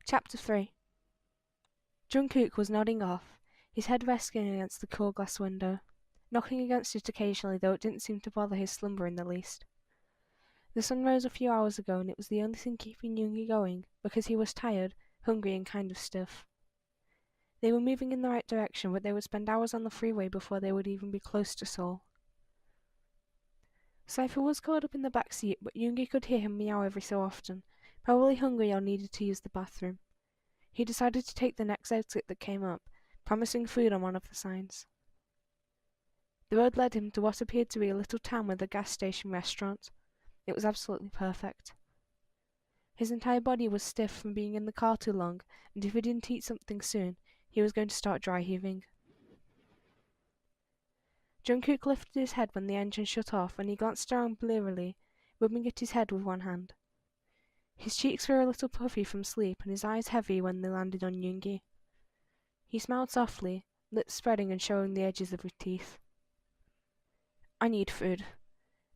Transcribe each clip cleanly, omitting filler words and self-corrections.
Chapter 3. Jungkook was nodding off, his head resting against the cool glass window, knocking against it occasionally, though it didn't seem to bother his slumber in the least. The sun rose a few hours ago, and it was the only thing keeping Yoongi going, because he was tired, hungry, and kind of stiff. They were moving in the right direction, but they would spend hours on the freeway before they would even be close to Seoul. Cypher was caught up in the back seat, but Yoongi could hear him meow every so often, probably hungry or needed to use the bathroom. He decided to take the next exit that came up, promising food on one of the signs. The road led him to what appeared to be a little town with a gas station restaurant. It was absolutely perfect. His entire body was stiff from being in the car too long, and if he didn't eat something soon, he was going to start dry heaving. Jungkook lifted his head when the engine shut off, and he glanced around blearily, rubbing at his head with one hand. His cheeks were a little puffy from sleep, and his eyes heavy when they landed on Yoongi. He smiled softly, lips spreading and showing the edges of his teeth. "I need food.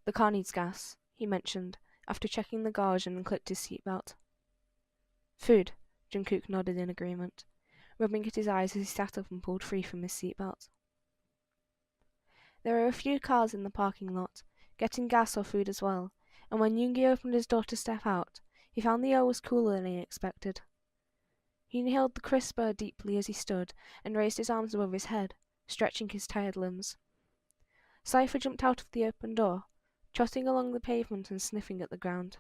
The car needs gas," he mentioned, after checking the gauge and clicked his seatbelt. "Food," Jungkook nodded in agreement, rubbing at his eyes as he sat up and pulled free from his seatbelt. There were a few cars in the parking lot, getting gas or food as well, and when Yoongi opened his door to step out, he found the air was cooler than he expected. He inhaled the crisp air deeply as he stood, and raised his arms above his head, stretching his tired limbs. Cypher jumped out of the open door, trotting along the pavement and sniffing at the ground.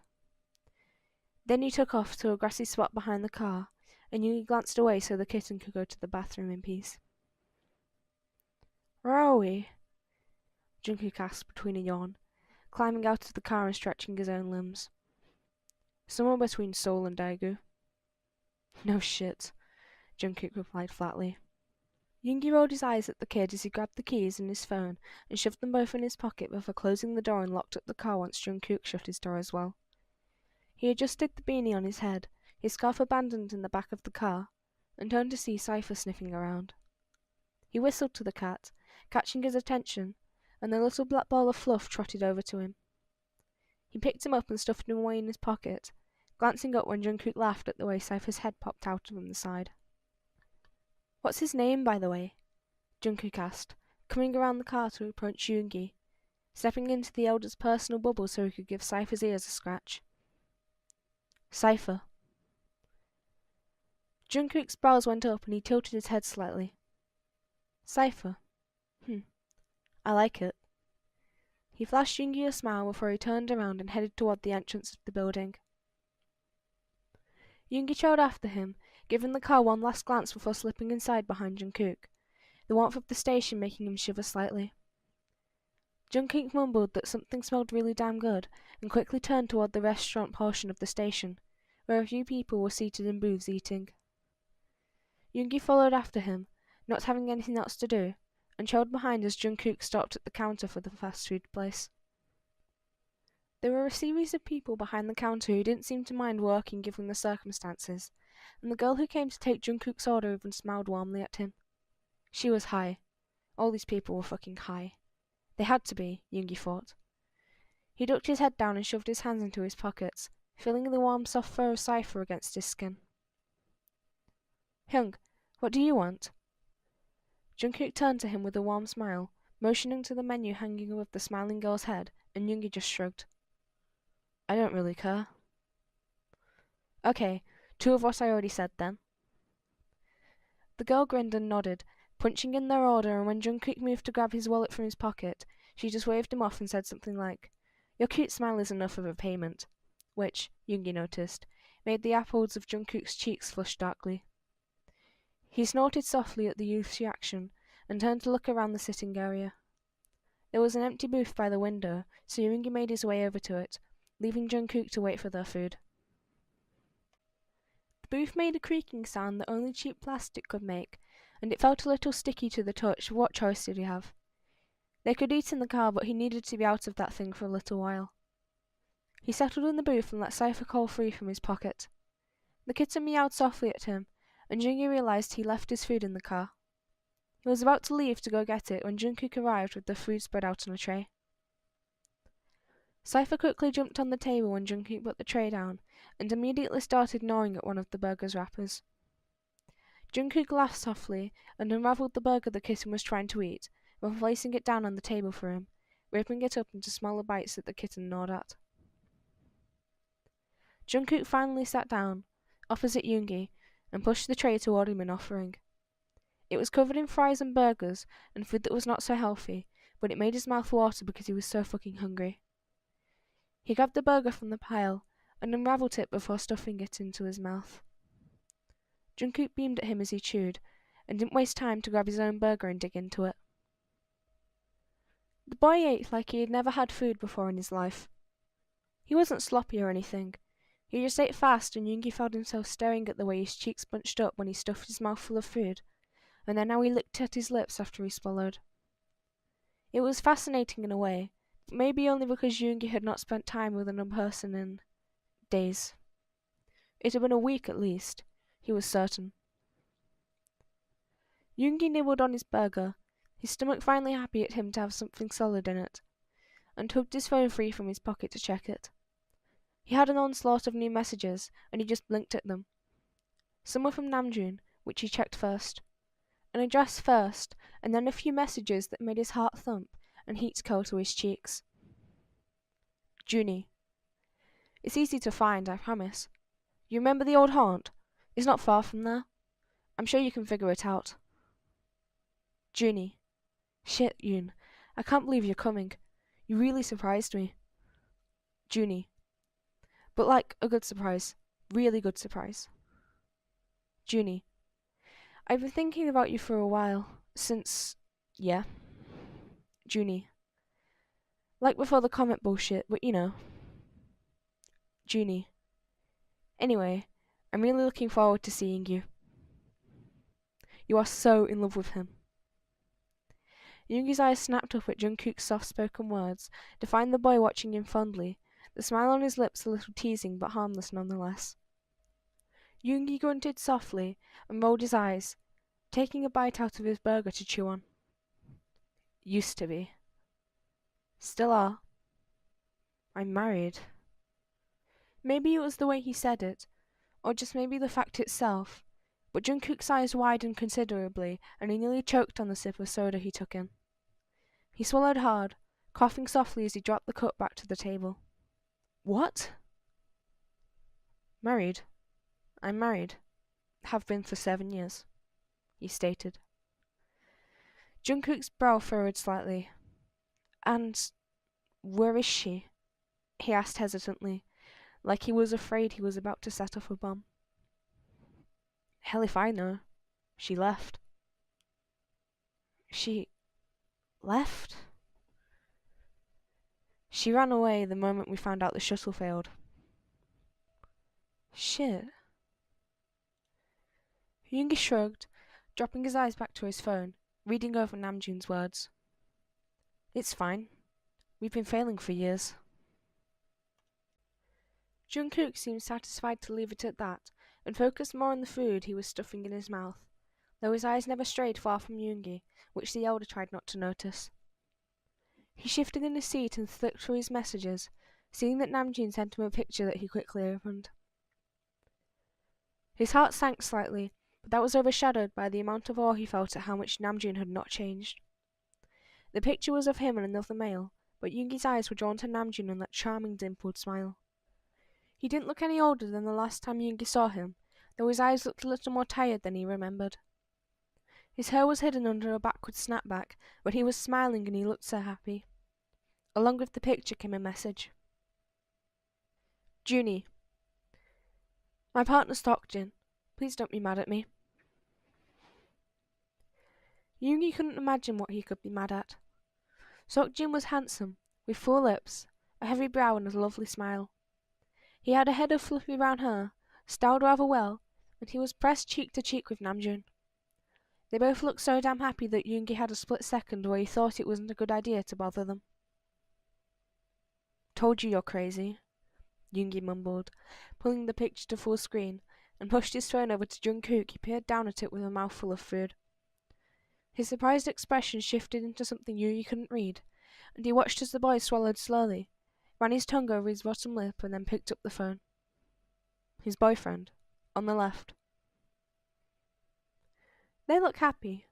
Then he took off to a grassy spot behind the car, and Yoongi glanced away so the kitten could go to the bathroom in peace. "Where are we?" Jungkook asked between a yawn, climbing out of the car and stretching his own limbs. "Somewhere between Seoul and Daegu." "No shit," Jungkook replied flatly. Yoongi rolled his eyes at the kid as he grabbed the keys and his phone and shoved them both in his pocket before closing the door and locked up the car once Jungkook shut his door as well. He adjusted the beanie on his head, his scarf abandoned in the back of the car, and turned to see Cypher sniffing around. He whistled to the cat, catching his attention, and the little black ball of fluff trotted over to him. He picked him up and stuffed him away in his pocket, glancing up when Jungkook laughed at the way Cypher's head popped out from the side. "What's his name, by the way?" Jungkook asked, coming around the car to approach Yoongi, stepping into the elder's personal bubble so he could give Cypher's ears a scratch. "Cypher." Jungkook's brows went up and he tilted his head slightly. "Cypher? I like it." He flashed Yoongi a smile before he turned around and headed toward the entrance of the building. Yoongi trailed after him, giving the car one last glance before slipping inside behind Jungkook, the warmth of the station making him shiver slightly. Jungkook mumbled that something smelled really damn good and quickly turned toward the restaurant portion of the station, where a few people were seated in booths eating. Yoongi followed after him, not having anything else to do, and trailed behind as Jungkook stopped at the counter for the fast food place. There were a series of people behind the counter who didn't seem to mind working given the circumstances, and the girl who came to take Jungkook's order even smiled warmly at him. She was high. All these people were fucking high. They had to be, Yoongi thought. He ducked his head down and shoved his hands into his pockets, feeling the warm soft fur of Cypher against his skin. "Hyung, what do you want?" Jungkook turned to him with a warm smile, motioning to the menu hanging above the smiling girl's head, and Yoongi just shrugged. "I don't really care." "Okay, 2 of what I already said then." The girl grinned and nodded, punching in their order, and when Jungkook moved to grab his wallet from his pocket, she just waved him off and said something like, "Your cute smile is enough of a payment," which, Yoongi noticed, made the apples of Jungkook's cheeks flush darkly. He snorted softly at the youth's reaction and turned to look around the sitting area. There was an empty booth by the window, so Yoongi made his way over to it, leaving Jungkook to wait for their food. The booth made a creaking sound that only cheap plastic could make, and it felt a little sticky to the touch. What choice did he have? They could eat in the car, but he needed to be out of that thing for a little while. He settled in the booth and let Cypher call free from his pocket. The kitten meowed softly at him, and Yoongi realized he left his food in the car. He was about to leave to go get it when Jungkook arrived with the food spread out on a tray. Cypher quickly jumped on the table when Jungkook put the tray down, and immediately started gnawing at one of the burger's wrappers. Jungkook laughed softly and unravelled the burger the kitten was trying to eat, before placing it down on the table for him, ripping it up into smaller bites that the kitten gnawed at. Jungkook finally sat down, opposite Yoongi, and pushed the tray toward him in offering. It was covered in fries and burgers, and food that was not so healthy, but it made his mouth water because he was so fucking hungry. He grabbed the burger from the pile, and unravelled it before stuffing it into his mouth. Jungkook beamed at him as he chewed, and didn't waste time to grab his own burger and dig into it. The boy ate like he had never had food before in his life. He wasn't sloppy or anything. He just ate fast, and Yoongi felt himself staring at the way his cheeks bunched up when he stuffed his mouth full of food, and then how he licked at his lips after he swallowed. It was fascinating in a way, but maybe only because Yoongi had not spent time with another person in days. It had been a week at least, he was certain. Yoongi nibbled on his burger, his stomach finally happy at him to have something solid in it, and tugged his phone free from his pocket to check it. He had an onslaught of new messages, and he just blinked at them. Some were from Namjoon, which he checked first. An address first, and then a few messages that made his heart thump and heat curl to his cheeks. Junie. It's easy to find, I promise. You remember the old haunt? It's not far from there. I'm sure you can figure it out. Junie. Shit, Yoon. I can't believe you're coming. You really surprised me. Junie. But like a good surprise. Really good surprise. Junie. I've been thinking about you for a while. Since... yeah. Junie. Like before the comet bullshit, but you know. Junie. Anyway, I'm really looking forward to seeing you. You are so in love with him. Yoongi's eyes snapped up at Jungkook's soft-spoken words, to find the boy watching him fondly, the smile on his lips a little teasing but harmless nonetheless. Yoongi grunted softly and rolled his eyes, taking a bite out of his burger to chew on. Used to be. Still are. I'm married. Maybe it was the way he said it, or just maybe the fact itself, but Jungkook's eyes widened considerably and he nearly choked on the sip of soda he took in. He swallowed hard, coughing softly as he dropped the cup back to the table. What? Married. I'm married. Have been for 7 years, he stated. Jungkook's brow furrowed slightly. And where is she? He asked hesitantly, like he was afraid he was about to set off a bomb. Hell if I know. She left. She... left? She ran away the moment we found out the shuttle failed. Shit. Yoongi shrugged, dropping his eyes back to his phone, reading over Namjoon's words. It's fine. We've been failing for years. Jungkook seemed satisfied to leave it at that, and focused more on the food he was stuffing in his mouth, though his eyes never strayed far from Yoongi, which the elder tried not to notice. He shifted in his seat and flicked through his messages, seeing that Namjoon sent him a picture that he quickly opened. His heart sank slightly, but that was overshadowed by the amount of awe he felt at how much Namjoon had not changed. The picture was of him and another male, but Yoongi's eyes were drawn to Namjoon and that charming dimpled smile. He didn't look any older than the last time Yoongi saw him, though his eyes looked a little more tired than he remembered. His hair was hidden under a backward snapback, but he was smiling and he looked so happy. Along with the picture came a message. Junie. My partner's Seokjin. Please don't be mad at me. Yoongi couldn't imagine what he could be mad at. Seokjin was handsome, with full lips, a heavy brow and a lovely smile. He had a head of fluffy brown hair, styled rather well, and he was pressed cheek to cheek with Namjoon. They both looked so damn happy that Yoongi had a split second where he thought it wasn't a good idea to bother them. Told you you're crazy, Yoongi mumbled, pulling the picture to full screen, and pushed his phone over to Jungkook. He peered down at it with a mouthful of food. His surprised expression shifted into something Yoongi couldn't read, and he watched as the boy swallowed slowly, ran his tongue over his bottom lip and then picked up the phone. His boyfriend, on the left. They look happy,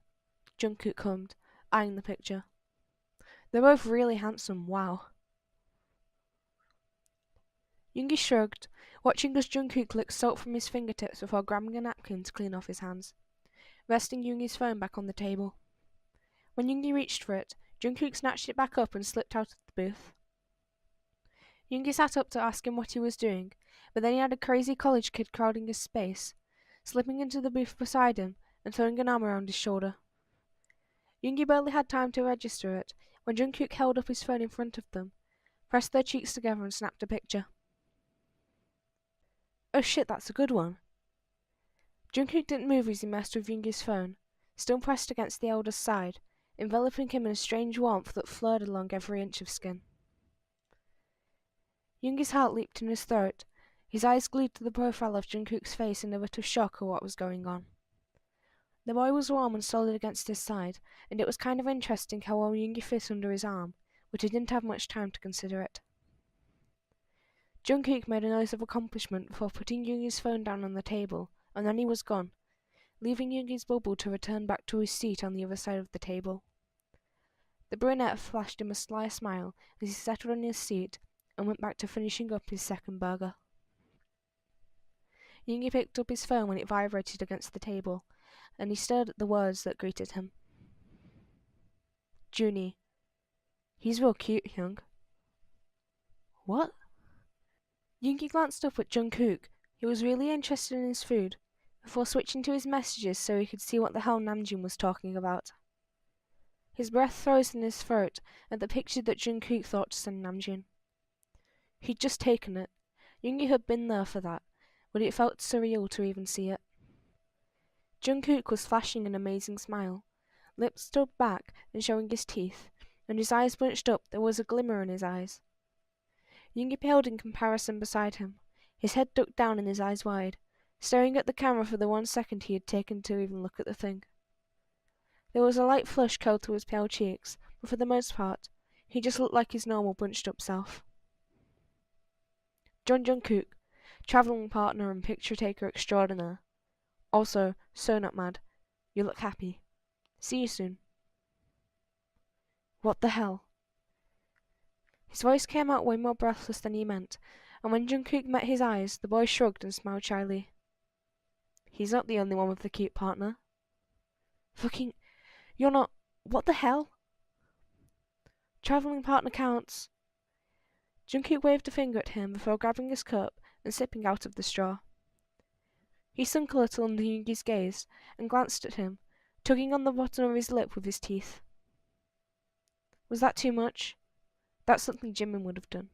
Jungkook hummed, eyeing the picture. They're both really handsome, wow. Yoongi shrugged, watching as Jungkook licked salt from his fingertips before grabbing a napkin to clean off his hands, resting Yoongi's phone back on the table. When Yoongi reached for it, Jungkook snatched it back up and slipped out of the booth. Yoongi sat up to ask him what he was doing, but then he had a crazy college kid crowding his space, slipping into the booth beside him and throwing an arm around his shoulder. Yoongi barely had time to register it when Jungkook held up his phone in front of them, pressed their cheeks together and snapped a picture. Oh shit, that's a good one. Jungkook didn't move as he messed with Yoongi's phone, still pressed against the elder's side, enveloping him in a strange warmth that flirted along every inch of skin. Yoongi's heart leaped in his throat, his eyes glued to the profile of Jungkook's face in a bit of shock at what was going on. The boy was warm and solid against his side, and it was kind of interesting how well Yoongi fit under his arm, but he didn't have much time to consider it. Jungkook made a noise of accomplishment before putting Yoongi's phone down on the table, and then he was gone, leaving Yoongi's bubble to return back to his seat on the other side of the table. The brunette flashed him a sly smile as he settled on his seat and went back to finishing up his second burger. Yoongi picked up his phone when it vibrated against the table, and he stared at the words that greeted him. Junie. He's real cute, Hyung. What? Yoongi glanced up at Jungkook, who was really interested in his food, before switching to his messages so he could see what the hell Namjoon was talking about. His breath froze in his throat at the picture that Jungkook thought to send Namjoon. He'd just taken it. Yoongi had been there for that, but it felt surreal to even see it. Jungkook was flashing an amazing smile, lips stood back and showing his teeth, and his eyes bunched up. There was a glimmer in his eyes. Yoongi paled in comparison beside him, his head ducked down and his eyes wide, staring at the camera for the 1 second he had taken to even look at the thing. There was a light flush curled to his pale cheeks, but for the most part, he just looked like his normal bunched up self. John Jungkook, travelling partner and picture taker extraordinaire. Also, so not mad. You look happy. See you soon. What the hell? His voice came out way more breathless than he meant, and when Jungkook met his eyes, the boy shrugged and smiled shyly. He's not the only one with the cute partner. Fucking... You're not... What the hell? Travelling partner counts. Jungkook waved a finger at him before grabbing his cup and sipping out of the straw. He sunk a little under Yoongi's gaze and glanced at him, tugging on the bottom of his lip with his teeth. Was that too much? That's something Jimin would have done.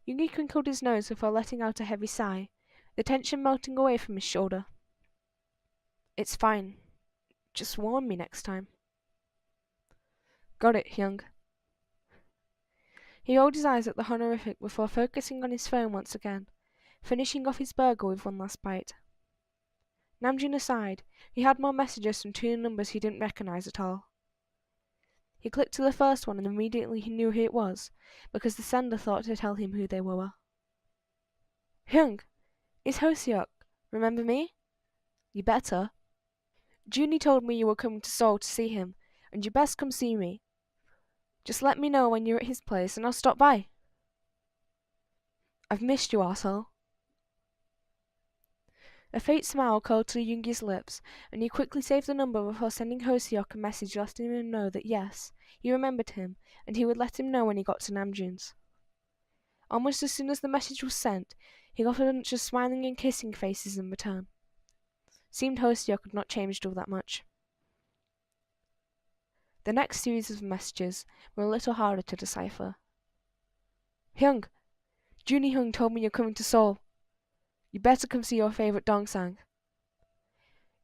Yoongi crinkled his nose before letting out a heavy sigh, the tension melting away from his shoulder. It's fine. Just warn me next time. Got it, Hyung. He rolled his eyes at the honorific before focusing on his phone once again, finishing off his burger with one last bite. Namjoon aside, he had more messages from 2 numbers he didn't recognize at all. He clicked to the first one and immediately he knew who it was, because the sender thought to tell him who they were. Hyung, it's Hoseok. Remember me? You better. Junie told me you were coming to Seoul to see him, and you best come see me. Just let me know when you're at his place and I'll stop by. I've missed you, arsehole. A faint smile curled to Yoongi's lips, and he quickly saved the number before sending Hoseok a message letting him know that yes, he remembered him, and he would let him know when he got to Namjoon's. Almost as soon as the message was sent, he got a bunch of smiling and kissing faces in return. Seemed Hoseok had not changed all that much. The next series of messages were a little harder to decipher. Hyung, Junie Hyung told me you're coming to Seoul. You better come see your favourite dongsaeng.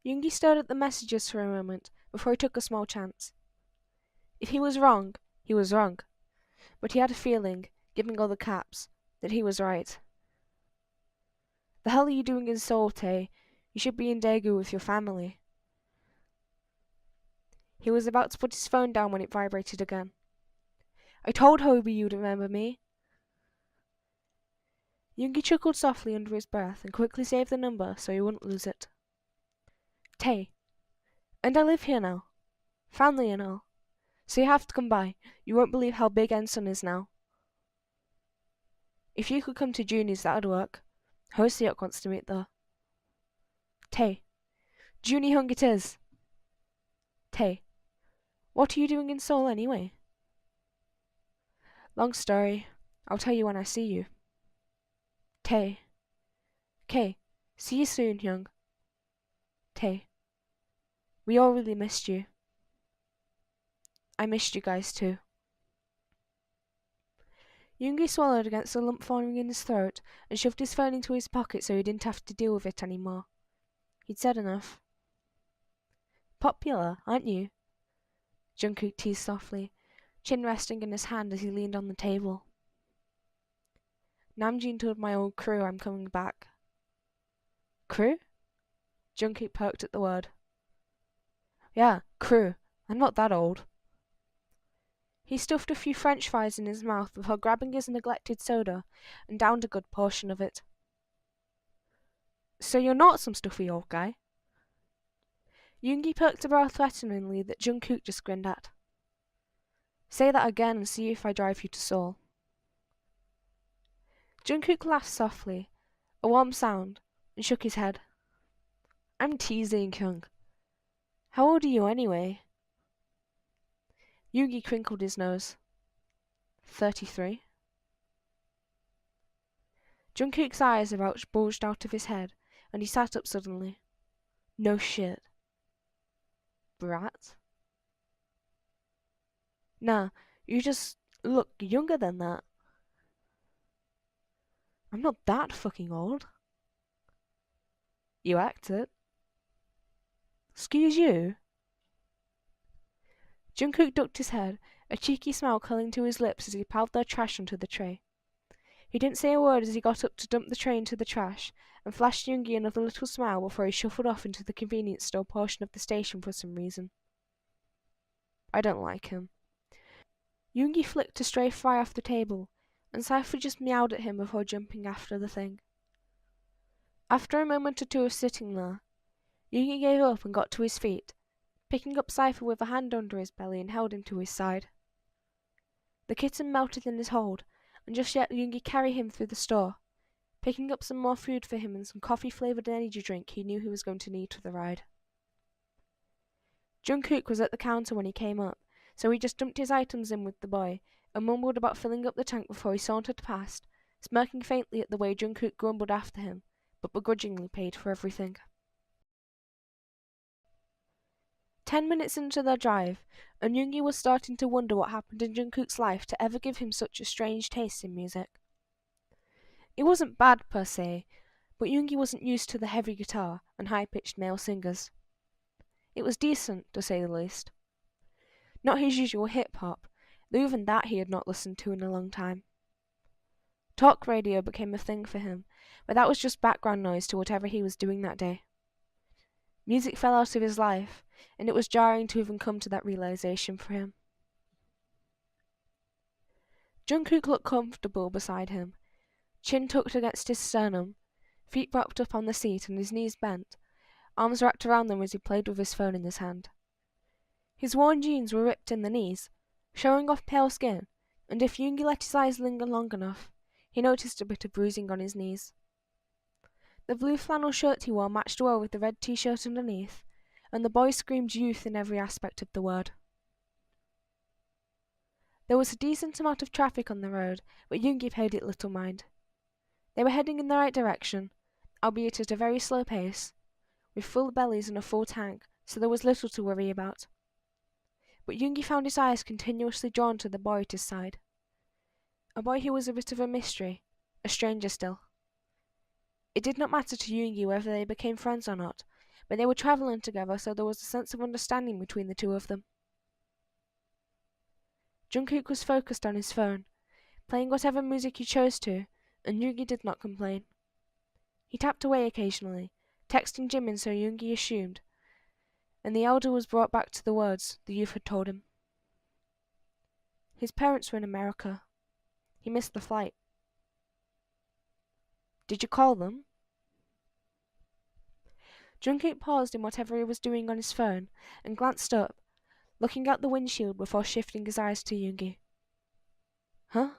Yoongi stared at the messages for a moment before he took a small chance. If he was wrong, he was wrong. But he had a feeling, given all the caps, that he was right. The hell are you doing in Seoul, Tae? You should be in Daegu with your family. He was about to put his phone down when it vibrated again. I told Hobie you'd remember me. Yoongi chuckled softly under his breath and quickly saved the number so he wouldn't lose it. Tay. And I live here now. Family and all. So you have to come by. You won't believe how big Enson is now. If you could come to Junie's, that'd work. Hosiok wants to meet though. Tay. Junie Hyung it is. Tay. What are you doing in Seoul anyway? Long story. I'll tell you when I see you. Tay. K. See you soon, Hyung. Tay. We all really missed you. I missed you guys too. Yoongi swallowed against the lump forming in his throat and shoved his phone into his pocket so he didn't have to deal with it anymore. He'd said enough. Popular, aren't you? Jungkook teased softly, chin resting in his hand as he leaned on the table. Namjoon told my old crew I'm coming back. Crew? Jungkook poked at the word. Yeah, crew. I'm not that old. He stuffed a few French fries in his mouth before grabbing his neglected soda and downed a good portion of it. So you're not some stuffy old guy? Yoongi perked a brow threateningly that Jungkook just grinned at. Say that again and see if I drive you to Seoul. Jungkook laughed softly, a warm sound, and shook his head. I'm teasing, Hyung. How old are you anyway? Yoongi crinkled his nose. 33. Jungkook's eyes bulged out of his head, and he sat up suddenly. No shit. Brat? Nah, you just look younger than that. I'm not that fucking old. You act it. Excuse you? Jungkook ducked his head, a cheeky smile curling to his lips as he piled their trash onto the tray. He didn't say a word as he got up to dump the tray into the trash, and flashed Yoongi another little smile before he shuffled off into the convenience store portion of the station for some reason. I don't like him. Yoongi flicked a stray fry off the table, and Cypher just meowed at him before jumping after the thing. After a moment or two of sitting there, Yoongi gave up and got to his feet, picking up Cypher with a hand under his belly and held him to his side. The kitten melted in his hold, and just yet Yoongi carried him through the store, picking up some more food for him and some coffee-flavoured energy drink he knew he was going to need for the ride. Jungkook was at the counter when he came up, so he just dumped his items in with the boy and mumbled about filling up the tank before he sauntered past, smirking faintly at the way Jungkook grumbled after him, but begrudgingly paid for everything. 10 minutes into their drive, and Yoongi was starting to wonder what happened in Jungkook's life to ever give him such a strange taste in music. It wasn't bad per se, but Yoongi wasn't used to the heavy guitar and high-pitched male singers. It was decent, to say the least. Not his usual hip-hop, though even that he had not listened to in a long time. Talk radio became a thing for him, but that was just background noise to whatever he was doing that day. Music fell out of his life, and it was jarring to even come to that realization for him. Jungkook looked comfortable beside him, chin tucked against his sternum, feet propped up on the seat and his knees bent, arms wrapped around them as he played with his phone in his hand. His worn jeans were ripped in the knees, showing off pale skin, and if Yoongi let his eyes linger long enough, he noticed a bit of bruising on his knees. The blue flannel shirt he wore matched well with the red t-shirt underneath, and the boy screamed youth in every aspect of the word. There was a decent amount of traffic on the road, but Yoongi paid it little mind. They were heading in the right direction, albeit at a very slow pace, with full bellies and a full tank, so there was little to worry about. But Yoongi found his eyes continuously drawn to the boy at his side. A boy who was a bit of a mystery, a stranger still. It did not matter to Yoongi whether they became friends or not, but they were travelling together, so there was a sense of understanding between the two of them. Jungkook was focused on his phone, playing whatever music he chose to, and Yoongi did not complain. He tapped away occasionally, texting Jimin so Yoongi assumed, and the elder was brought back to the words the youth had told him. His parents were in America. He missed the flight. Did you call them? Jungkook paused in whatever he was doing on his phone and glanced up, looking out the windshield before shifting his eyes to Yoongi. Huh?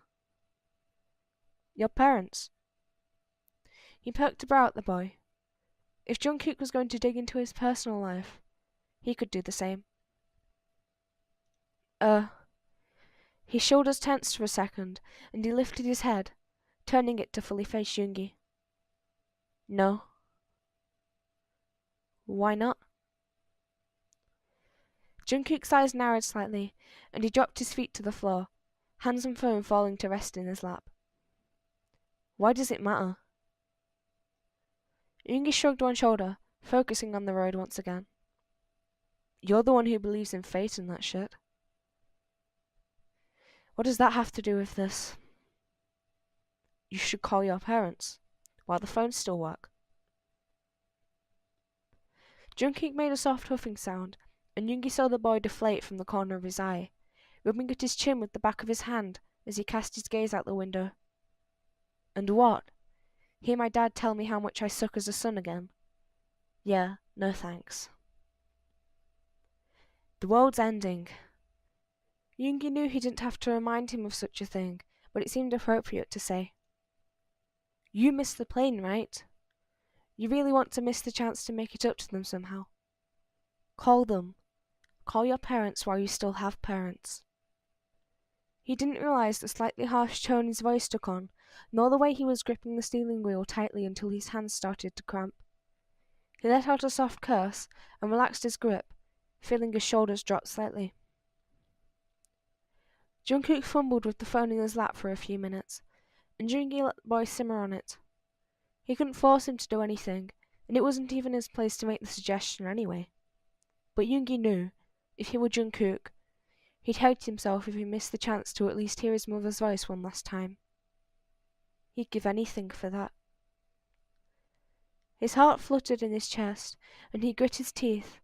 Your parents? He poked a brow at the boy. If Jungkook was going to dig into his personal life, he could do the same. His shoulders tensed for a second, and he lifted his head, turning it to fully face Yoongi. No. Why not? Jungkook's eyes narrowed slightly, and he dropped his feet to the floor, hands and phone falling to rest in his lap. Why does it matter? Yoongi shrugged one shoulder, focusing on the road once again. You're the one who believes in fate and that shit. What does that have to do with this? You should call your parents, while the phones still work. Jungkook made a soft huffing sound, and Yoongi saw the boy deflate from the corner of his eye, rubbing at his chin with the back of his hand as he cast his gaze out the window. And what? Hear my dad tell me how much I suck as a son again? Yeah, no thanks. The world's ending. Yoongi knew he didn't have to remind him of such a thing, but it seemed appropriate to say. You missed the plane, right? You really want to miss the chance to make it up to them somehow. Call them. Call your parents while you still have parents. He didn't realize the slightly harsh tone his voice took on, nor the way he was gripping the steering wheel tightly until his hands started to cramp. He let out a soft curse and relaxed his grip, feeling his shoulders drop slightly. Jungkook fumbled with the phone in his lap for a few minutes, and Yoongi let the boy simmer on it. He couldn't force him to do anything, and it wasn't even his place to make the suggestion anyway. But Yoongi knew, if he were Jungkook, he'd hate himself if he missed the chance to at least hear his mother's voice one last time. He'd give anything for that. His heart fluttered in his chest, and he grit his teeth,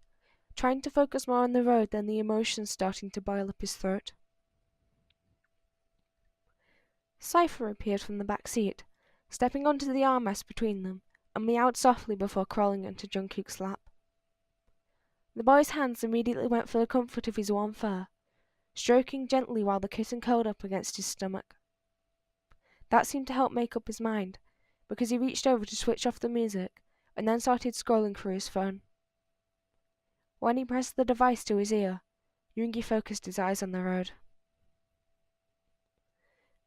trying to focus more on the road than the emotions starting to boil up his throat. Cypher appeared from the back seat, stepping onto the armrest between them, and meowed softly before crawling into Jungkook's lap. The boy's hands immediately went for the comfort of his warm fur, stroking gently while the kitten curled up against his stomach. That seemed to help make up his mind, because he reached over to switch off the music, and then started scrolling through his phone. When he pressed the device to his ear, Yoongi focused his eyes on the road.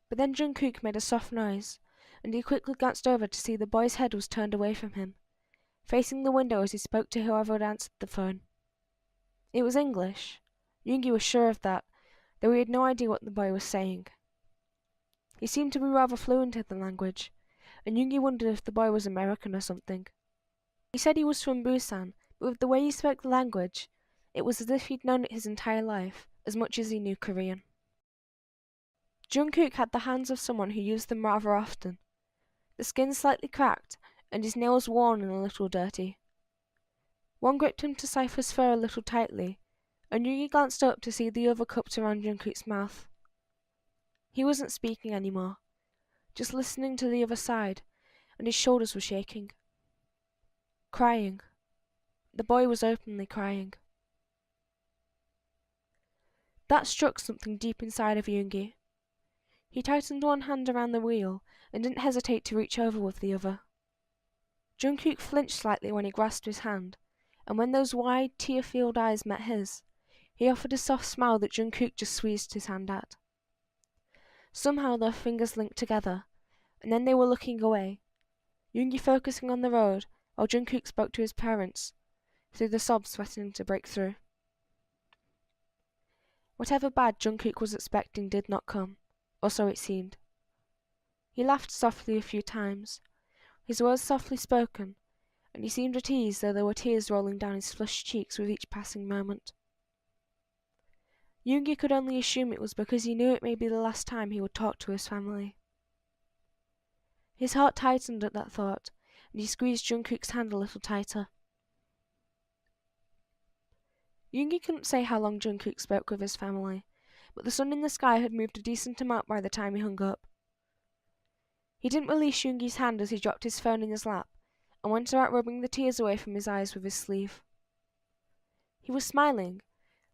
But then Jungkook made a soft noise, and he quickly glanced over to see the boy's head was turned away from him, facing the window as he spoke to whoever had answered the phone. It was English. Yoongi was sure of that, though he had no idea what the boy was saying. He seemed to be rather fluent in the language, and Yoongi wondered if the boy was American or something. He said he was from Busan, but with the way he spoke the language, it was as if he'd known it his entire life, as much as he knew Korean. Jungkook had the hands of someone who used them rather often, the skin slightly cracked, and his nails worn and a little dirty. One gripped him to Cypher's fur a little tightly, and Yoongi glanced up to see the other cupped around Jungkook's mouth. He wasn't speaking anymore, just listening to the other side, and his shoulders were shaking. Crying. The boy was openly crying. That struck something deep inside of Yoongi. He tightened one hand around the wheel and didn't hesitate to reach over with the other. Jungkook flinched slightly when he grasped his hand, and when those wide, tear-filled eyes met his, he offered a soft smile that Jungkook just squeezed his hand at. Somehow their fingers linked together, and then they were looking away, Yoongi focusing on the road while Jungkook spoke to his parents, through the sobs threatening to break through. Whatever bad Jungkook was expecting did not come, or so it seemed. He laughed softly a few times, his words softly spoken, and he seemed at ease though there were tears rolling down his flushed cheeks with each passing moment. Yoongi could only assume it was because he knew it may be the last time he would talk to his family. His heart tightened at that thought, and he squeezed Jungkook's hand a little tighter. Yoongi couldn't say how long Jungkook spoke with his family, but the sun in the sky had moved a decent amount by the time he hung up. He didn't release Yoongi's hand as he dropped his phone in his lap, and went about rubbing the tears away from his eyes with his sleeve. He was smiling,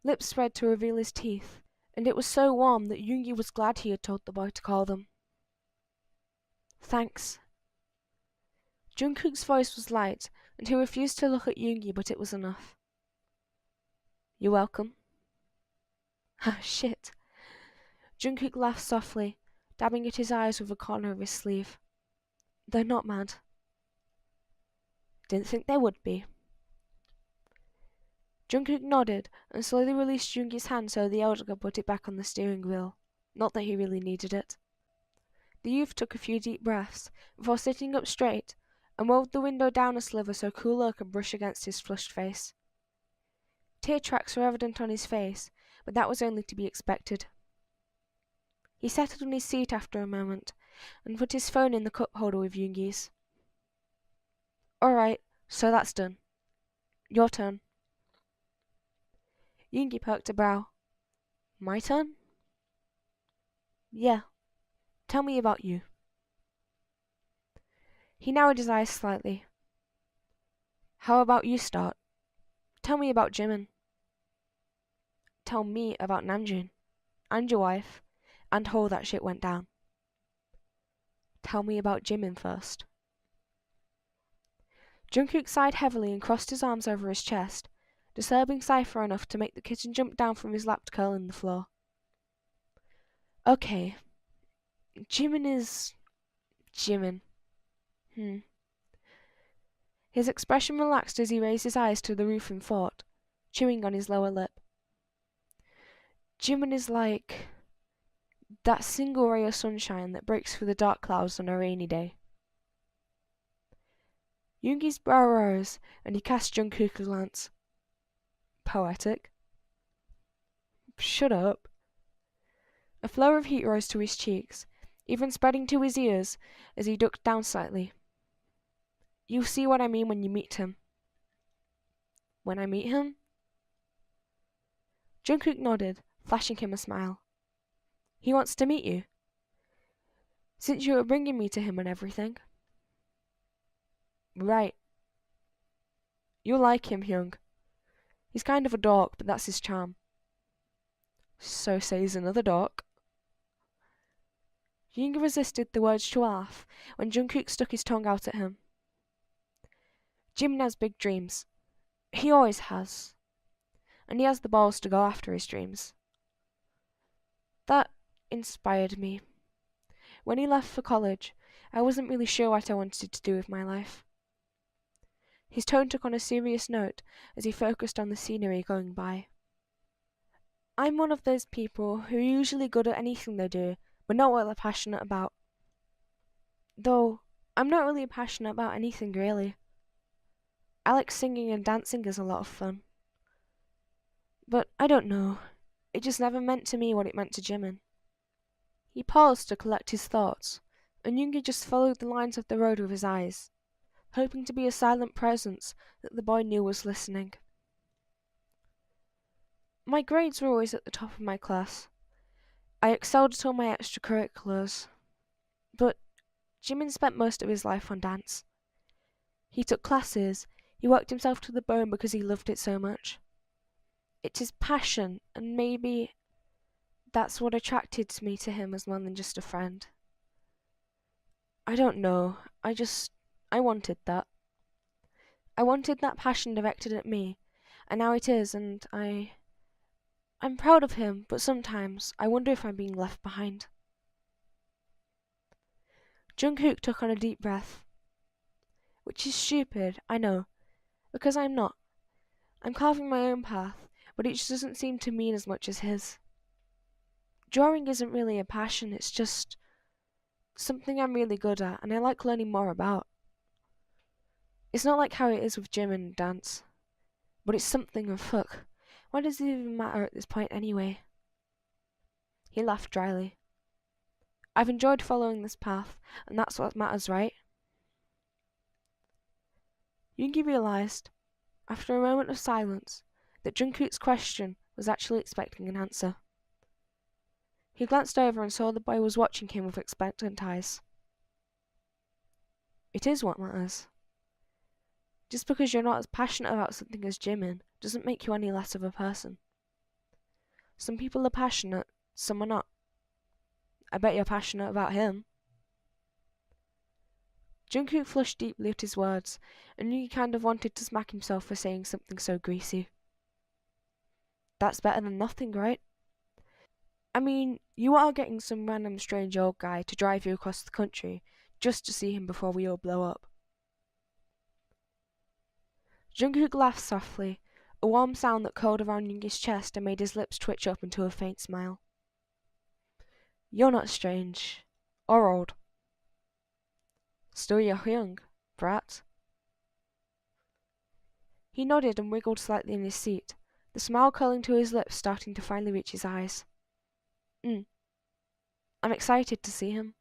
lips spread to reveal his teeth, and it was so warm that Yoongi was glad he had told the boy to call them. Thanks. Jungkook's voice was light, and he refused to look at Yoongi, but it was enough. You're welcome. Ah, shit. Jungkook laughed softly, dabbing at his eyes with a corner of his sleeve. They're not mad. Didn't think they would be. Jungkook nodded and slowly released Yoongi's hand so the elder could put it back on the steering wheel. Not that he really needed it. The youth took a few deep breaths before sitting up straight and rolled the window down a sliver so cool air could brush against his flushed face. Tear tracks were evident on his face, but that was only to be expected. He settled on his seat after a moment and put his phone in the cup holder with Yoongi's. Alright, so that's done. Your turn. Yoongi perked a brow. My turn? Yeah. Tell me about you. He narrowed his eyes slightly. How about you start? Tell me about Jimin. Tell me about Namjoon, and your wife, and how that shit went down. Tell me about Jimin first. Jungkook sighed heavily and crossed his arms over his chest, disturbing cipher enough to make the kitten jump down from his lap to curl in the floor. Okay. Jimin is... Jimin. His expression relaxed as he raised his eyes to the roof and thought, chewing on his lower lip. Jimin is like that single ray of sunshine that breaks through the dark clouds on a rainy day. Yoongi's brow rose, and he cast Jungkook a glance. Poetic. Shut up. A flow of heat rose to his cheeks, even spreading to his ears as he ducked down slightly. You'll see what I mean when you meet him. When I meet him? Jungkook nodded, flashing him a smile. He wants to meet you. Since you were bringing me to him and everything. Right. You'll like him, Hyung. He's kind of a dork, but that's his charm. So says another dork. Yoongi resisted the urge to laugh when Jungkook stuck his tongue out at him. Jimin has big dreams. He always has. And he has the balls to go after his dreams. That inspired me. When he left for college, I wasn't really sure what I wanted to do with my life. His tone took on a serious note as he focused on the scenery going by. I'm one of those people who are usually good at anything they do, but not what they're passionate about. Though, I'm not really passionate about anything really. I like singing and dancing is a lot of fun. But I don't know, it just never meant to me what it meant to Jimin. He paused to collect his thoughts, and Yoongi just followed the lines of the road with his eyes, hoping to be a silent presence that the boy knew was listening. My grades were always at the top of my class. I excelled at all my extracurriculars. But Jimin spent most of his life on dance. He took classes, he worked himself to the bone because he loved it so much. It's his passion, and maybe that's what attracted me to him as more than just a friend. I don't know, I wanted that. I wanted that passion directed at me, and now it is, and I'm proud of him, but sometimes I wonder if I'm being left behind. Jungkook took on a deep breath. Which is stupid, I know, because I'm not. I'm carving my own path, but it just doesn't seem to mean as much as his. Drawing isn't really a passion, it's just something I'm really good at, and I like learning more about. It's not like how it is with gym and dance, but it's something, and fuck, why does it even matter at this point anyway? He laughed dryly. I've enjoyed following this path, and that's what matters, right? Yoongi realised, after a moment of silence, that Jungkook's question was actually expecting an answer. He glanced over and saw the boy was watching him with expectant eyes. It is what matters. Just because you're not as passionate about something as Jimin doesn't make you any less of a person. Some people are passionate, some are not. I bet you're passionate about him. Jungkook flushed deeply at his words, and Yoongi kind of wanted to smack himself for saying something so greasy. That's better than nothing, right? I mean, you are getting some random strange old guy to drive you across the country just to see him before we all blow up. Jungkook laughed softly, a warm sound that curled around Yoongi's chest and made his lips twitch up into a faint smile. You're not strange. Or old. Still you're young, brat. He nodded and wiggled slightly in his seat, the smile curling to his lips starting to finally reach his eyes. I'm excited to see him.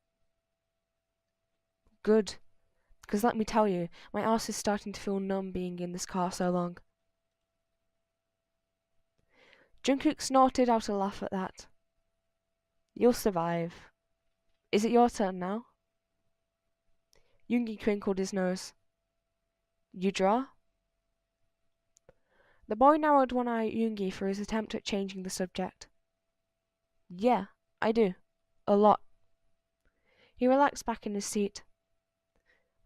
Good. Because let me tell you, my arse is starting to feel numb being in this car so long. Jungkook snorted out a laugh at that. You'll survive. Is it your turn now? Yoongi crinkled his nose. You draw? The boy narrowed one eye at Yoongi for his attempt at changing the subject. Yeah, I do. A lot. He relaxed back in his seat.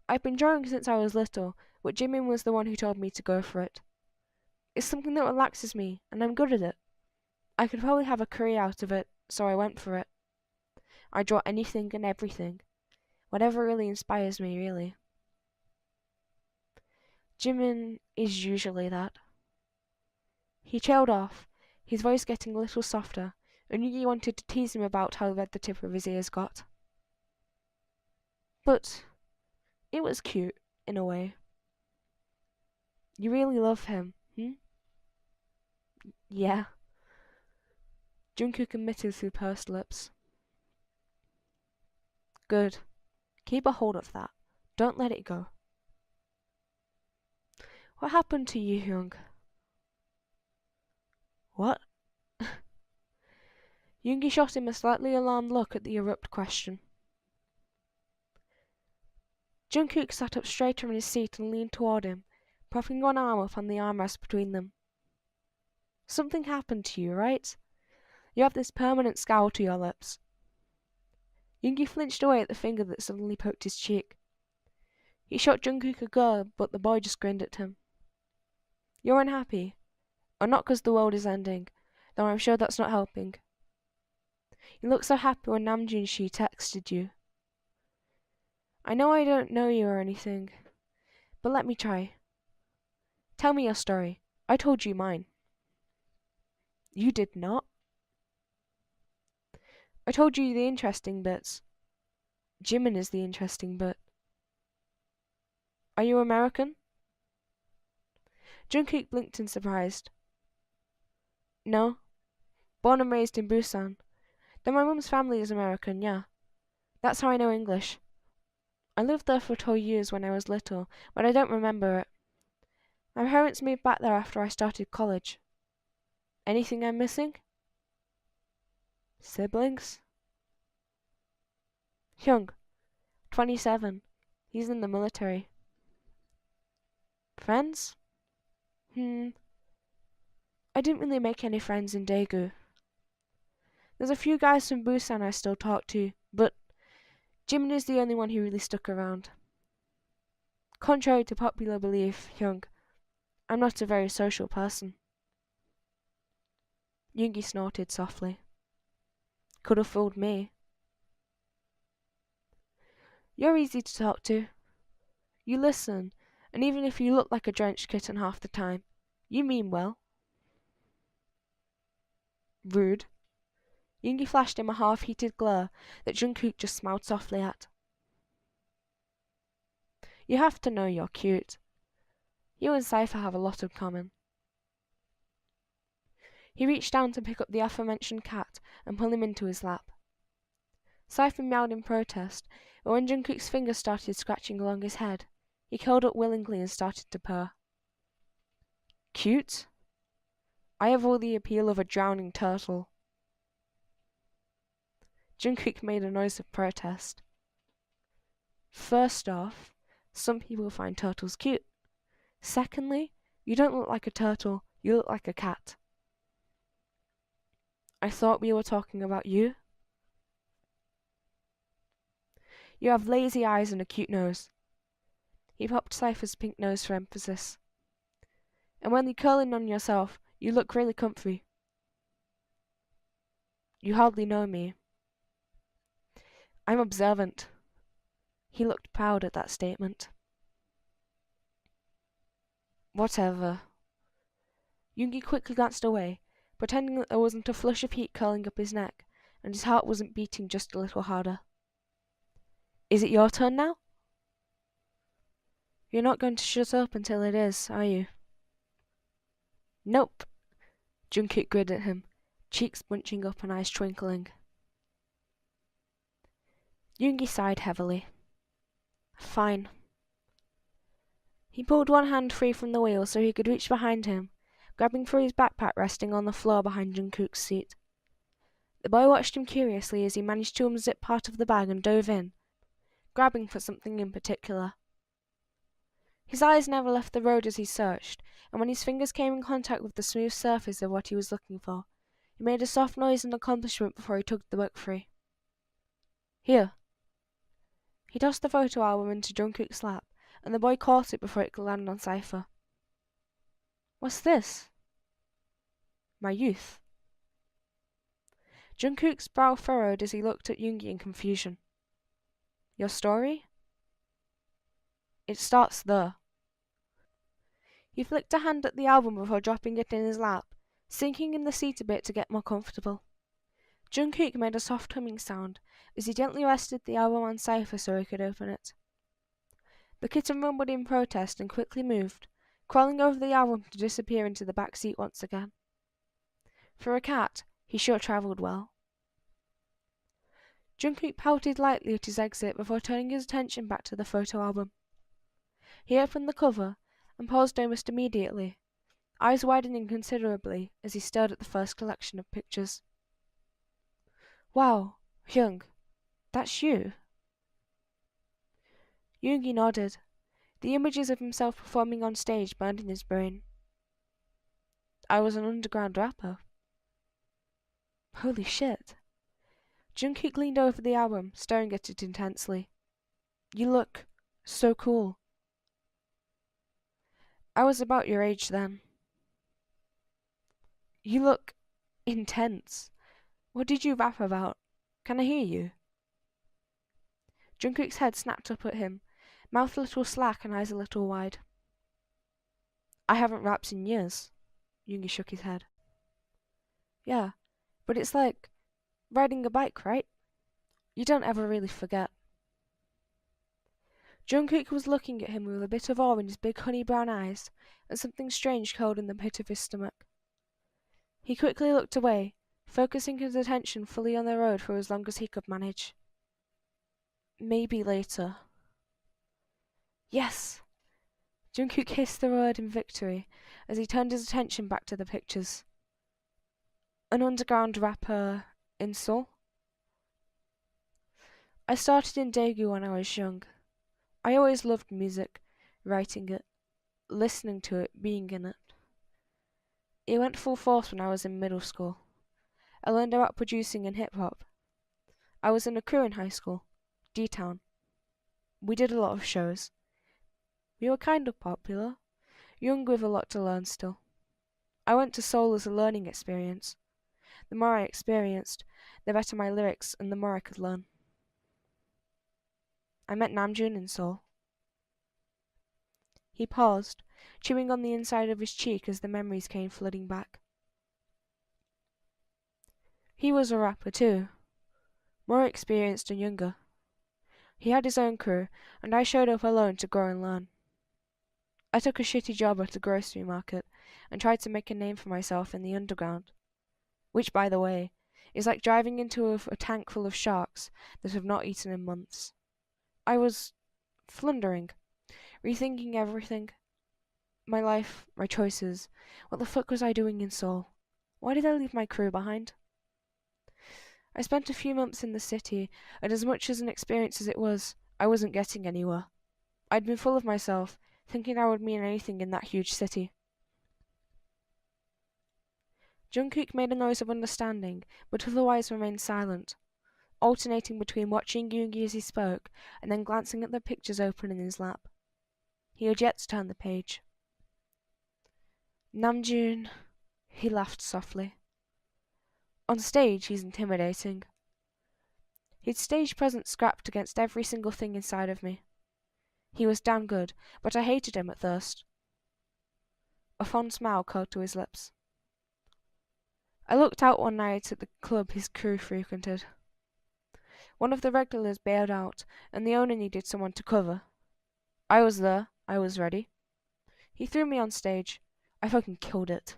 I've been drawing since I was little, but Jimin was the one who told me to go for it. It's something that relaxes me, and I'm good at it. I could probably have a career out of it, so I went for it. I draw anything and everything. Whatever really inspires me, really. Jimin is usually that. He trailed off, his voice getting a little softer, and Yoongi wanted to tease him about how red the tip of his ears got. But it was cute, in a way. You really love him, Yeah. Jungkook admitted through pursed lips. Good. Keep a hold of that. Don't let it go. What happened to you, Hyung? What? Yoongi shot him a slightly alarmed look at the abrupt question. Jungkook sat up straighter in his seat and leaned toward him, propping one arm up on the armrest between them. Something happened to you, right? You have this permanent scowl to your lips. Yoongi flinched away at the finger that suddenly poked his cheek. He shot Jungkook a glare, but the boy just grinned at him. You're unhappy. Or not because the world is ending, though I'm sure that's not helping. You looked so happy when Namjoon texted you. I know I don't know you or anything, but let me try. Tell me your story. I told you mine. You did not? I told you the interesting bits. Jimin is the interesting bit. Are you American? Jungkook blinked in surprise. No. Born and raised in Busan. Though my mum's family is American, yeah. That's how I know English. I lived there for 2 years when I was little, but I don't remember it. My parents moved back there after I started college. Anything I'm missing? Siblings? Hyung, 27. He's in the military. Friends? I didn't really make any friends in Daegu. There's a few guys from Busan I still talk to, but Jimin is the only one who really stuck around. Contrary to popular belief, Hyung, I'm not a very social person. Yoongi snorted softly. Could have fooled me. You're easy to talk to. You listen, and even if you look like a drenched kitten half the time, you mean well. Rude. Yoongi flashed him a half-heated glare that Jungkook just smiled softly at. You have to know you're cute. You and Cypher have a lot in common. He reached down to pick up the aforementioned cat and pull him into his lap. Cypher meowed in protest, but when Jungkook's fingers started scratching along his head, he curled up willingly and started to purr. Cute? I have all the appeal of a drowning turtle. Jungkook made a noise of protest. First off, some people find turtles cute. Secondly, you don't look like a turtle, you look like a cat. I thought we were talking about you. You have lazy eyes and a cute nose. He popped Cypher's pink nose for emphasis. And when you curl in on yourself, you look really comfy. You hardly know me. I'm observant. He looked proud at that statement. Whatever. Yoongi quickly glanced away, pretending that there wasn't a flush of heat curling up his neck, and his heart wasn't beating just a little harder. Is it your turn now? You're not going to shut up until it is, are you? Nope. Jungkook grinned at him, cheeks bunching up and eyes twinkling. Yoongi sighed heavily. Fine. He pulled one hand free from the wheel so he could reach behind him, grabbing for his backpack resting on the floor behind Jungkook's seat. The boy watched him curiously as he managed to unzip part of the bag and dove in, grabbing for something in particular. His eyes never left the road as he searched, and when his fingers came in contact with the smooth surface of what he was looking for, he made a soft noise in accomplishment before he tugged the book free. Here. He tossed the photo album into Jungkook's lap, and the boy caught it before it could land on Cypher. What's this? My youth. Jungkook's brow furrowed as he looked at Yoongi in confusion. Your story? It starts there. He flicked a hand at the album before dropping it in his lap, sinking in the seat a bit to get more comfortable. Jungkook made a soft humming sound as he gently rested the album on Cypher so he could open it. The kitten rumbled in protest and quickly moved, crawling over the album to disappear into the back seat once again. For a cat, he sure travelled well. Jungkook pouted lightly at his exit before turning his attention back to the photo album. He opened the cover and paused almost immediately, eyes widening considerably as he stared at the first collection of pictures. Wow, Hyung, that's you? Yoongi nodded. The images of himself performing on stage burned in his brain. I was an underground rapper. Holy shit. Jungkook leaned over the album, staring at it intensely. You look so cool. I was about your age then. You look intense. What did you rap about? Can I hear you? Jungkook's head snapped up at him, mouth a little slack and eyes a little wide. I haven't rapped in years. Yoongi shook his head. Yeah, but it's like riding a bike, right? You don't ever really forget. Jungkook was looking at him with a bit of awe in his big honey brown eyes, and something strange curled in the pit of his stomach. He quickly looked away, focusing his attention fully on the road for as long as he could manage. Maybe later. Yes! Jungkook hissed the word in victory as he turned his attention back to the pictures. An underground rapper in Seoul? I started in Daegu when I was young. I always loved music, writing it, listening to it, being in it. It went full force when I was in middle school. I learned about producing and hip-hop. I was in a crew in high school, D-Town. We did a lot of shows. We were kind of popular, young with a lot to learn still. I went to Seoul as a learning experience. The more I experienced, the better my lyrics and the more I could learn. I met Namjoon in Seoul. He paused, chewing on the inside of his cheek as the memories came flooding back. He was a rapper too, more experienced and younger. He had his own crew, and I showed up alone to grow and learn. I took a shitty job at a grocery market and tried to make a name for myself in the underground, which, by the way, is like driving into a tank full of sharks that have not eaten in months. I was floundering, rethinking everything. My life, my choices. What the fuck was I doing in Seoul? Why did I leave my crew behind? I spent a few months in the city, and as much as an experience as it was, I wasn't getting anywhere. I'd been full of myself, thinking I would mean anything in that huge city. Jungkook made a noise of understanding, but otherwise remained silent, alternating between watching Yoongi as he spoke and then glancing at the pictures open in his lap. He had yet to turn the page. Namjoon, he laughed softly. On stage, he's intimidating. His stage presence scrapped against every single thing inside of me. He was damn good, but I hated him at first. A fond smile curled to his lips. I looked out one night at the club his crew frequented. One of the regulars bailed out, and the owner needed someone to cover. I was there. I was ready. He threw me on stage. I fucking killed it.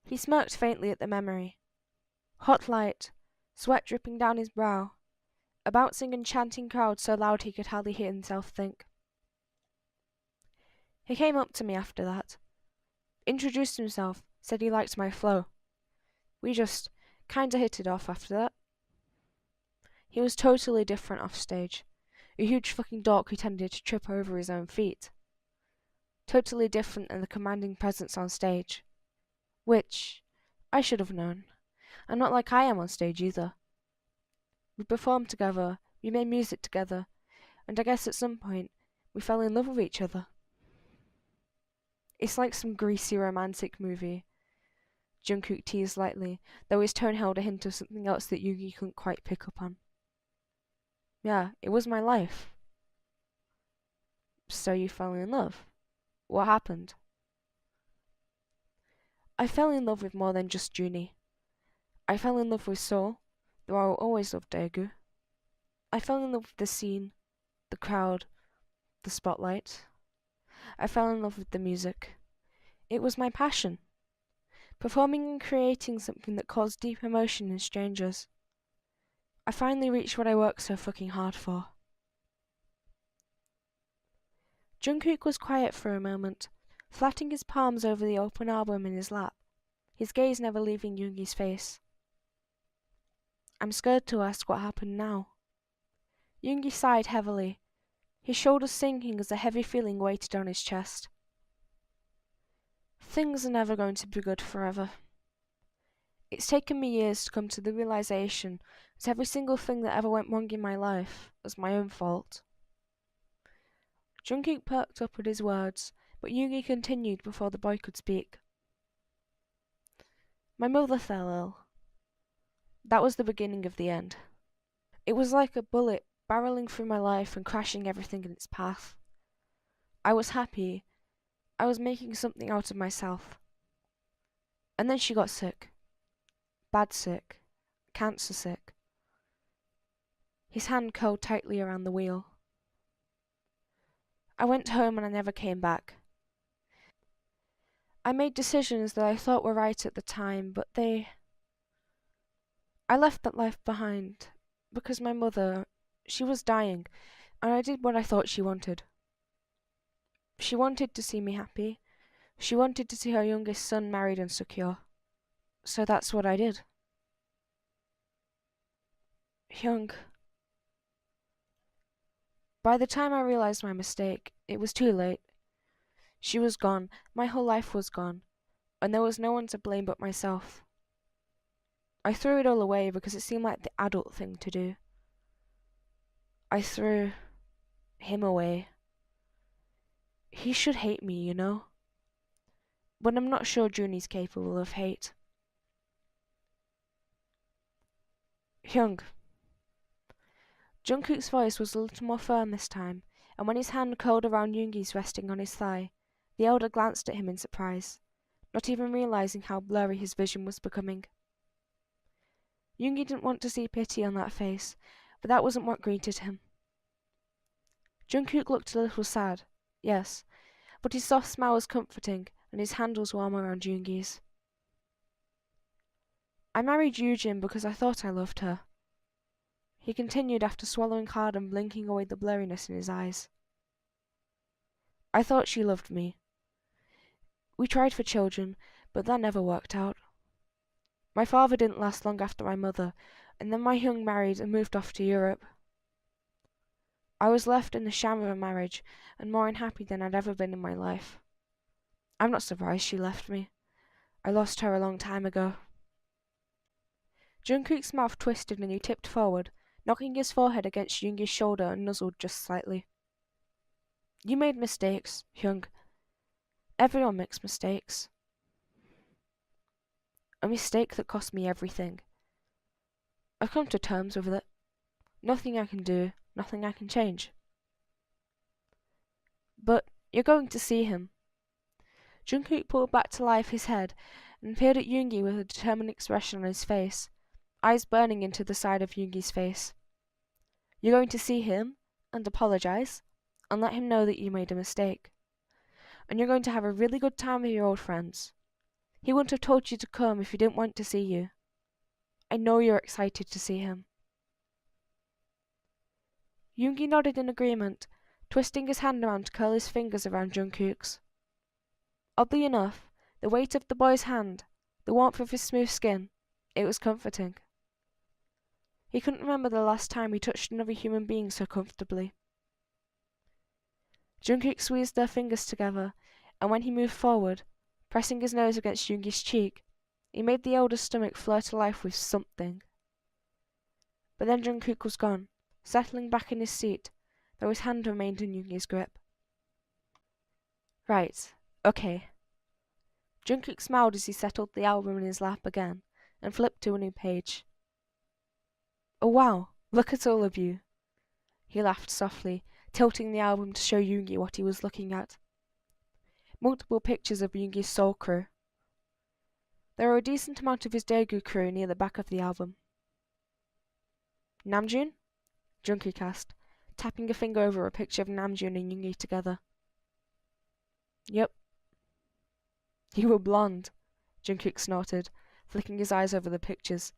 He smirked faintly at the memory. Hot light, sweat dripping down his brow, a bouncing and chanting crowd so loud he could hardly hear himself think. He came up to me after that, introduced himself, said he liked my flow. We just kinda hit it off after that. He was totally different off stage. A huge fucking dork who tended to trip over his own feet. Totally different than the commanding presence on stage. Which, I should have known. And not like I am on stage either. We performed together, we made music together, and I guess at some point, we fell in love with each other. It's like some greasy romantic movie. Jungkook teased lightly, though his tone held a hint of something else that Yoongi couldn't quite pick up on. Yeah, it was my life. So you fell in love? What happened? I fell in love with more than just Junie. I fell in love with Seoul, though I always loved Daegu. I fell in love with the scene, the crowd, the spotlight. I fell in love with the music. It was my passion. Performing and creating something that caused deep emotion in strangers. I finally reached what I worked so fucking hard for. Jungkook was quiet for a moment, flattening his palms over the open album in his lap, his gaze never leaving Yoongi's face. I'm scared to ask what happened now. Yoongi sighed heavily, his shoulders sinking as a heavy feeling weighted on his chest. Things are never going to be good forever. It's taken me years to come to the realization that every single thing that ever went wrong in my life was my own fault. Jungkook perked up at his words, but Yoongi continued before the boy could speak. My mother fell ill. That was the beginning of the end. It was like a bullet barreling through my life and crashing everything in its path. I was happy. I was making something out of myself. And then she got sick. Bad sick. Cancer sick. His hand curled tightly around the wheel. I went home and I never came back. I made decisions that I thought were right at the time, but I left that life behind because my mother, she was dying, and I did what I thought she wanted. She wanted to see me happy. She wanted to see her youngest son married and secure. So that's what I did. Hyung. By the time I realized my mistake, it was too late. She was gone, my whole life was gone, and there was no one to blame but myself. I threw it all away because it seemed like the adult thing to do. I threw him away. He should hate me, you know? But I'm not sure Junie's capable of hate. Hyung. Jungkook's voice was a little more firm this time, and when his hand curled around Yoongi's resting on his thigh, the elder glanced at him in surprise, not even realizing how blurry his vision was becoming. Yoongi didn't want to see pity on that face, but that wasn't what greeted him. Jungkook looked a little sad, yes, but his soft smile was comforting, and his hand was warm around Yoongi's. I married Yujin because I thought I loved her. He continued after swallowing hard and blinking away the blurriness in his eyes. I thought she loved me. We tried for children, but that never worked out. My father didn't last long after my mother, and then my hyung married and moved off to Europe. I was left in the sham of a marriage, and more unhappy than I'd ever been in my life. I'm not surprised she left me. I lost her a long time ago. Jungkook's mouth twisted and he tipped forward, knocking his forehead against Yoongi's shoulder and nuzzled just slightly. You made mistakes, Hyung. Everyone makes mistakes. A mistake that cost me everything. I've come to terms with it. Nothing I can do, nothing I can change. But you're going to see him. Jungkook pulled back to life his head and peered at Yoongi with a determined expression on his face, eyes burning into the side of Yoongi's face. You're going to see him, and apologize, and let him know that you made a mistake. And you're going to have a really good time with your old friends. He wouldn't have told you to come if he didn't want to see you. I know you're excited to see him. Yoongi nodded in agreement, twisting his hand around to curl his fingers around Jungkook's. Oddly enough, the weight of the boy's hand, the warmth of his smooth skin, it was comforting. He couldn't remember the last time he touched another human being so comfortably. Jungkook squeezed their fingers together, and when he moved forward, pressing his nose against Yoongi's cheek, he made the elder's stomach flare to life with something. But then Jungkook was gone, settling back in his seat, though his hand remained in Yoongi's grip. Right, okay. Jungkook smiled as he settled the album in his lap again, and flipped to a new page. Oh wow, look at all of you. He laughed softly, tilting the album to show Yoongi what he was looking at. Multiple pictures of Yoongi's Seoul crew. There were a decent amount of his Daegu crew near the back of the album. Namjoon? Jungkook asked, tapping a finger over a picture of Namjoon and Yoongi together. Yep. You were blonde, Jungkook snorted, flicking his eyes over the pictures.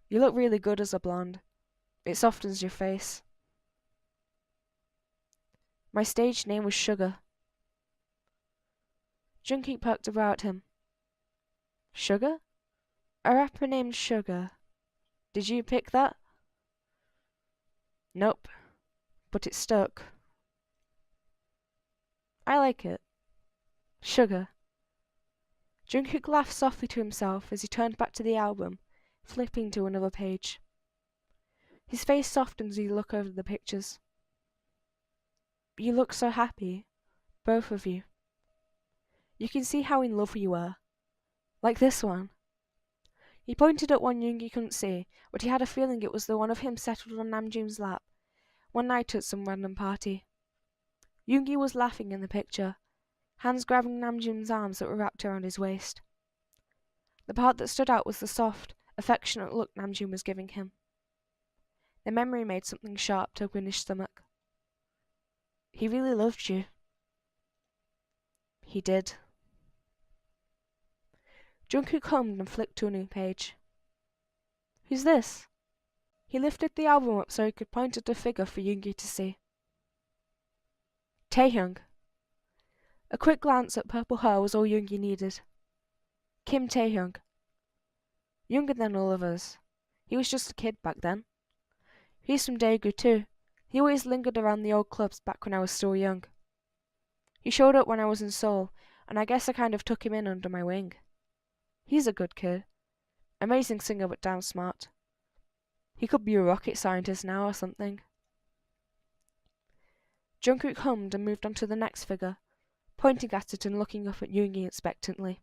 You look really good as a blonde. It softens your face. My stage name was Sugar. Jungkook perked about him. Sugar? A rapper named Sugar. Did you pick that? Nope. But it stuck. I like it. Sugar. Jungkook laughed softly to himself as he turned back to the album, flipping to another page. His face softened as he looked over the pictures. You look so happy, both of you. You can see how in love you were. Like this one. He pointed at one Yoongi couldn't see, but he had a feeling it was the one of him settled on Namjoon's lap, one night at some random party. Yoongi was laughing in the picture, hands grabbing Namjoon's arms that were wrapped around his waist. The part that stood out was the soft, affectionate look Namjoon was giving him. The memory made something sharp tug in his stomach. He really loved you. He did. Jungkook hummed and flicked to a new page. Who's this? He lifted the album up so he could point at a figure for Yoongi to see. Taehyung. A quick glance at purple hair was all Yoongi needed. Kim Taehyung. Younger than all of us. He was just a kid back then. He's from Daegu too. He always lingered around the old clubs back when I was still young. He showed up when I was in Seoul, and I guess I kind of took him in under my wing. He's a good kid. Amazing singer but damn smart. He could be a rocket scientist now or something. Jungkook hummed and moved on to the next figure, pointing at it and looking up at Yoongi expectantly.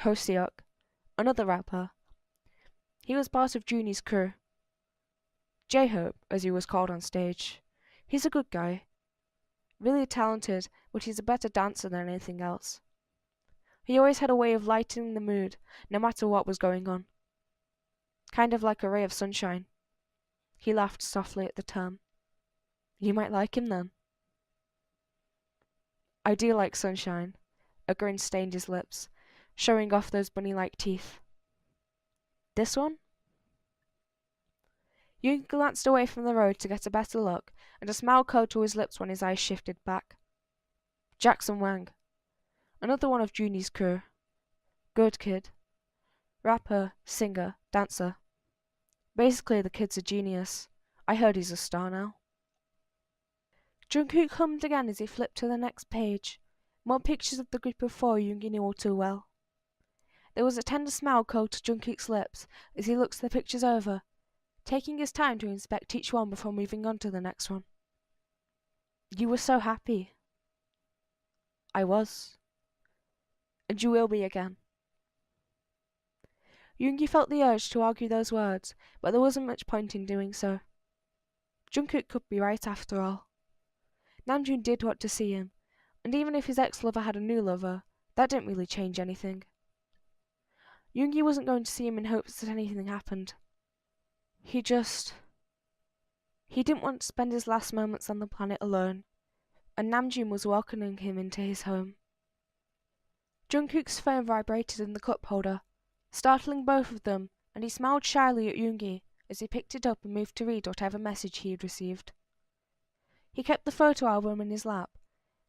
Hoseok, another rapper. He was part of Juni's crew. J-Hope, as he was called on stage. He's a good guy. Really talented, but he's a better dancer than anything else. He always had a way of lightening the mood, no matter what was going on. Kind of like a ray of sunshine. He laughed softly at the term. You might like him then. I do like sunshine. A grin stained his lips, showing off those bunny-like teeth. This one? Yoongi glanced away from the road to get a better look, and a smile curled to his lips when his eyes shifted back. Jackson Wang. Another one of Juni's crew. Good kid. Rapper, singer, dancer. Basically, the kid's a genius. I heard he's a star now. Jungkook hummed again as he flipped to the next page. More pictures of the group of four Yoongi knew all too well. There was a tender smile curled to Jungkook's lips as he looked the pictures over, taking his time to inspect each one before moving on to the next one. You were so happy. I was. And you will be again. Yoongi felt the urge to argue those words, but there wasn't much point in doing so. Jungkook could be right after all. Namjoon did want to see him, and even if his ex-lover had a new lover, that didn't really change anything. Yoongi wasn't going to see him in hopes that anything happened. He didn't want to spend his last moments on the planet alone, and Namjoon was welcoming him into his home. Jungkook's phone vibrated in the cup holder, startling both of them, and he smiled shyly at Yoongi as he picked it up and moved to read whatever message he had received. He kept the photo album in his lap,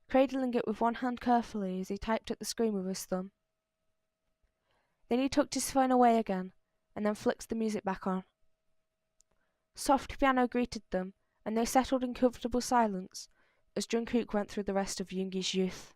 cradling it with one hand carefully as he typed at the screen with his thumb. Then he tucked his phone away again, and then flicked the music back on. Soft piano greeted them, and they settled in comfortable silence as Jungkook went through the rest of Yoongi's youth.